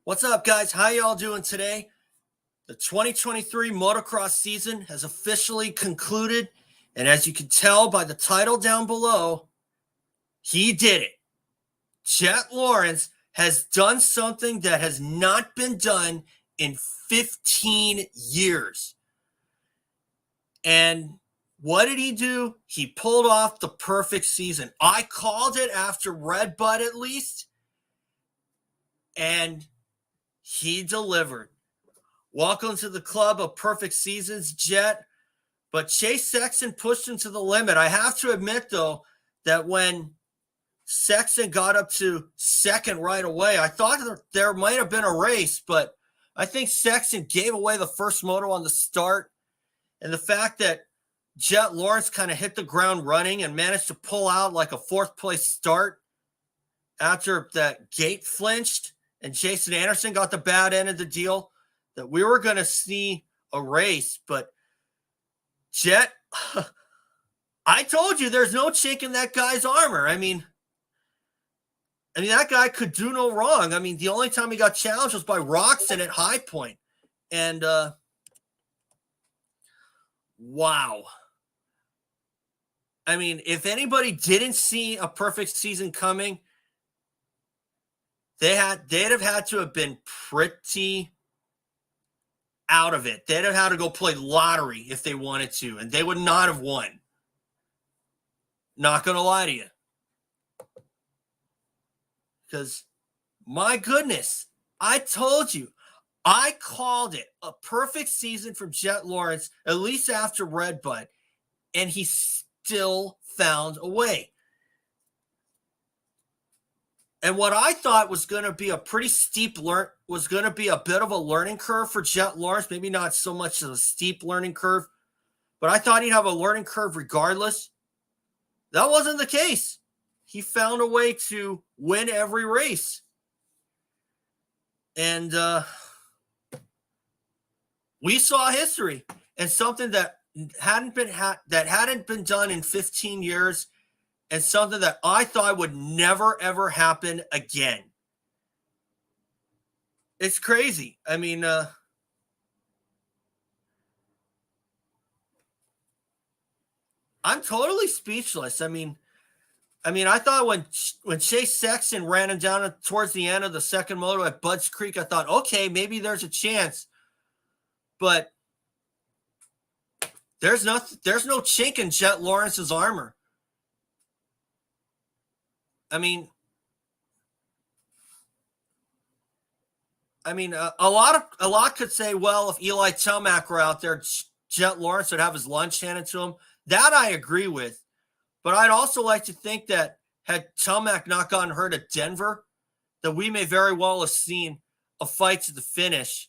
What's up, guys? How y'all doing today? The 2023 motocross season has officially concluded, and as you can tell by the title down below, he did it. Jett Lawrence has done something that has not been done in 15 years. And what did he do? He pulled off the perfect season. I called it after Red Bud at least, and he delivered. Welcome to the club of perfect seasons, Jett. But Chase Sexton pushed him to the limit. I have to admit, though, that when Sexton got up to second right away, I thought there might have been a race, but I think Sexton gave away the first moto on the start. And the fact that Jett Lawrence kind of hit the ground running and managed to pull out like a fourth place start after that gate flinched and Jason Anderson got the bad end of the deal, that we were going to see a race. But Jett, I told you there's no chink in that guy's armor. I mean, that guy could do no wrong. I mean, the only time he got challenged was by Roxon at High Point. And wow. I mean, if anybody didn't see a perfect season coming, they'd have had to have been pretty out of it. They'd have had to go play lottery if they wanted to, and they would not have won. Not going to lie to you. Because, my goodness, I told you, I called it a perfect season from Jett Lawrence, at least after Red Bud, and he still found a way. And what I thought was going to be a pretty steep was going to be a bit of a learning curve for Jett Lawrence, maybe not so much of a steep learning curve, but I thought he'd have a learning curve regardless. That wasn't the case. He found a way to win every race. And we saw history, and something that hadn't been done in 15 years, and something that I thought would never, ever happen again. It's crazy. I mean, I'm totally speechless. I mean, I thought when Chase Sexton ran him down towards the end of the second moto at Budds Creek, I thought, okay, maybe there's a chance. But there's no chink in Jett Lawrence's armor. I mean, a lot could say, well, if Eli Tomac were out there, Jett Lawrence would have his lunch handed to him. That I agree with. But I'd also like to think that had Tomac not gotten hurt at Denver, that we may very well have seen a fight to the finish.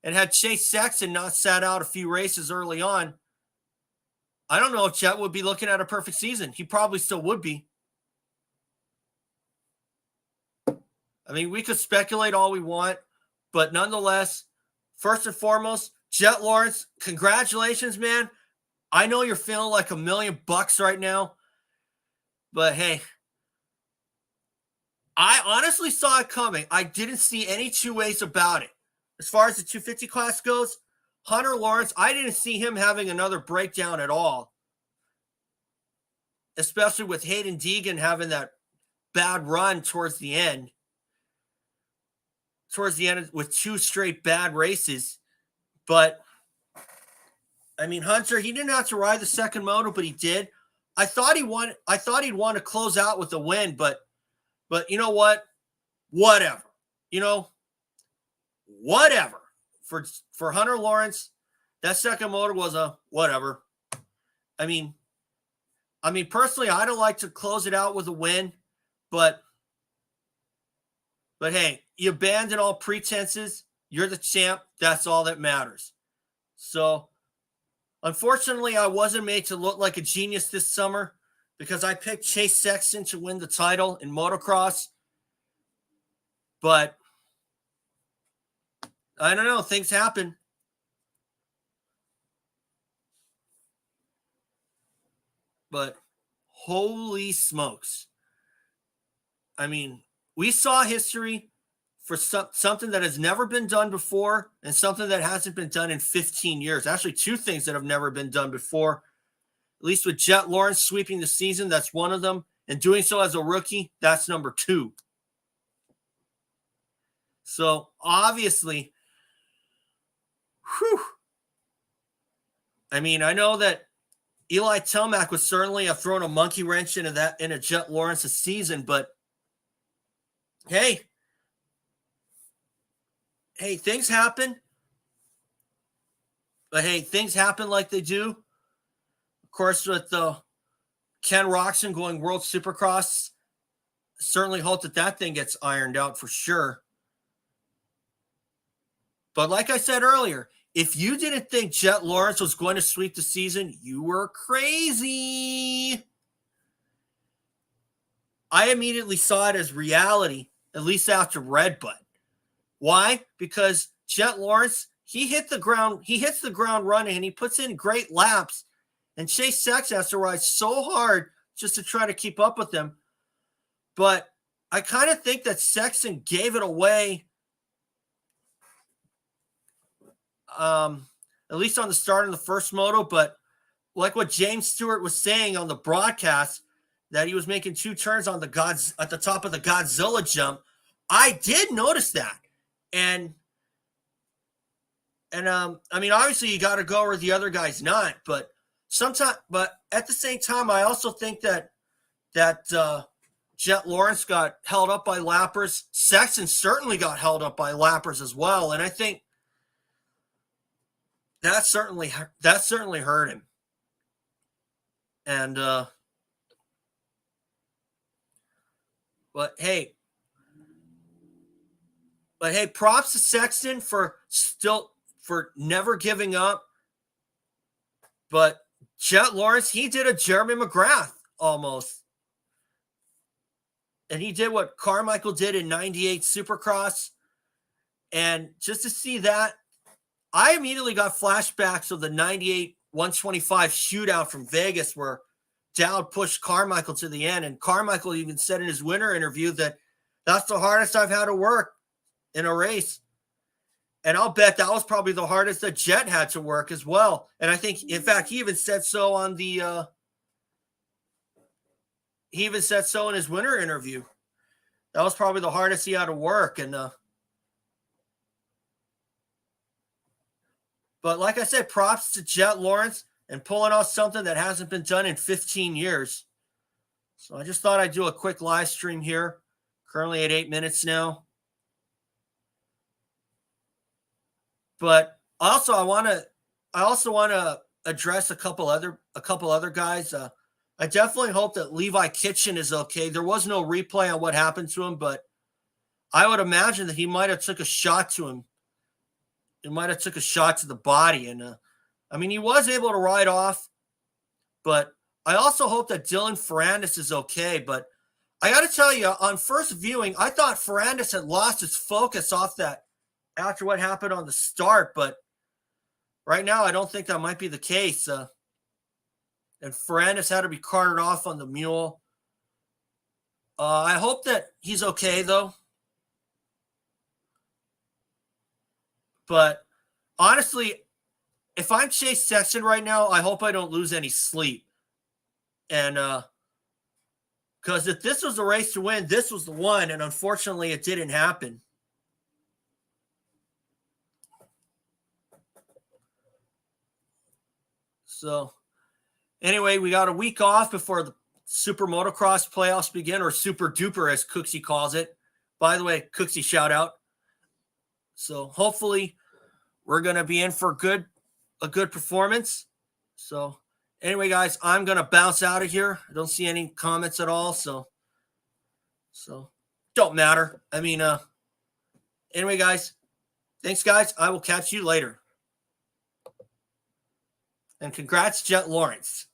And had Chase Sexton not sat out a few races early on, I don't know if Jett would be looking at a perfect season. He probably still would be. I mean, we could speculate all we want, but nonetheless, first and foremost, Jett Lawrence, congratulations, man. I know you're feeling like $1 million right now, but hey, I honestly saw it coming. I didn't see any two ways about it. As far as the 250 class goes, Hunter Lawrence, I didn't see him having another breakdown at all, especially with Hayden Deegan having that bad run towards the end with two straight bad races. But I mean, Hunter, he didn't have to ride the second moto, but he did. I thought he'd want to close out with a win, but you know what? Whatever. Whatever. For Hunter Lawrence, that second moto was a whatever. I mean, personally, I don't like to close it out with a win, but hey, you abandon all pretenses. You're the champ. That's all that matters. So, unfortunately, I wasn't made to look like a genius this summer because I picked Chase Sexton to win the title in motocross. But I don't know. Things happen. But holy smokes. I mean, we saw history for something that has never been done before and something that hasn't been done in 15 years. Actually, two things that have never been done before. At least with Jett Lawrence sweeping the season, that's one of them. And doing so as a rookie, that's number two. So obviously, I mean, I know that Eli Tomac would certainly have thrown a monkey wrench into Jett Lawrence's season, but hey, things happen. But hey, things happen like they do. Of course, with Ken Roczen going World Supercross, certainly hope that thing gets ironed out for sure. But like I said earlier, if you didn't think Jett Lawrence was going to sweep the season, you were crazy. I immediately saw it as reality, at least after Red Bud. Why? Because Jett Lawrence, he hits the ground running and he puts in great laps. And Chase Sexton has to ride so hard just to try to keep up with him. But I kind of think that Sexton gave it away, at least on the start of the first moto. But like what James Stewart was saying on the broadcast, that he was making two turns on at the top of the Godzilla jump. I did notice that. And I mean, obviously you got to go where the other guy's not, but at the same time, I also think that Jett Lawrence got held up by lappers. Sexton certainly got held up by lappers as well, and I think that certainly hurt him. And but hey, props to Sexton for never giving up. But Jett Lawrence, he did a Jeremy McGrath almost. And he did what Carmichael did in 98 Supercross. And just to see that, I immediately got flashbacks of the 98 125 shootout from Vegas where Dowd pushed Carmichael to the end. And Carmichael even said in his winter interview that that's the hardest I've had to work in a race. And I'll bet that was probably the hardest that Jett had to work as well. And I think, in fact, he even said so on the he even said so in his winter interview. That was probably the hardest he had to work. And but like I said, props to Jett Lawrence and pulling off something that hasn't been done in 15 years. So I just thought I'd do a quick live stream here. Currently at 8 minutes now. But also I want to address a couple other guys. I definitely hope that Levi Kitchen is okay. There was no replay on what happened to him, but I would imagine that he might have took a shot to him. He might have took a shot to the body. And I mean, he was able to ride off, but I also hope that Dylan Ferrandis is okay. But I got to tell you, on first viewing, I thought Ferrandis had lost his focus off that after what happened on the start. But right now, I don't think that might be the case. And Ferrandis had to be carted off on the mule. I hope that he's okay, though. But honestly, if I'm Chase Sexton right now, I hope I don't lose any sleep. And because if this was the race to win, this was the one. And unfortunately, it didn't happen. So anyway, we got a week off before the Super Motocross playoffs begin, or Super Duper, as Cooksey calls it. By the way, Cooksey shout out. So hopefully we're going to be in for a good performance. So anyway, guys, I'm going to bounce out of here. I don't see any comments at all. So don't matter. I mean, anyway, guys, thanks, guys. I will catch you later. And congrats, Jett Lawrence.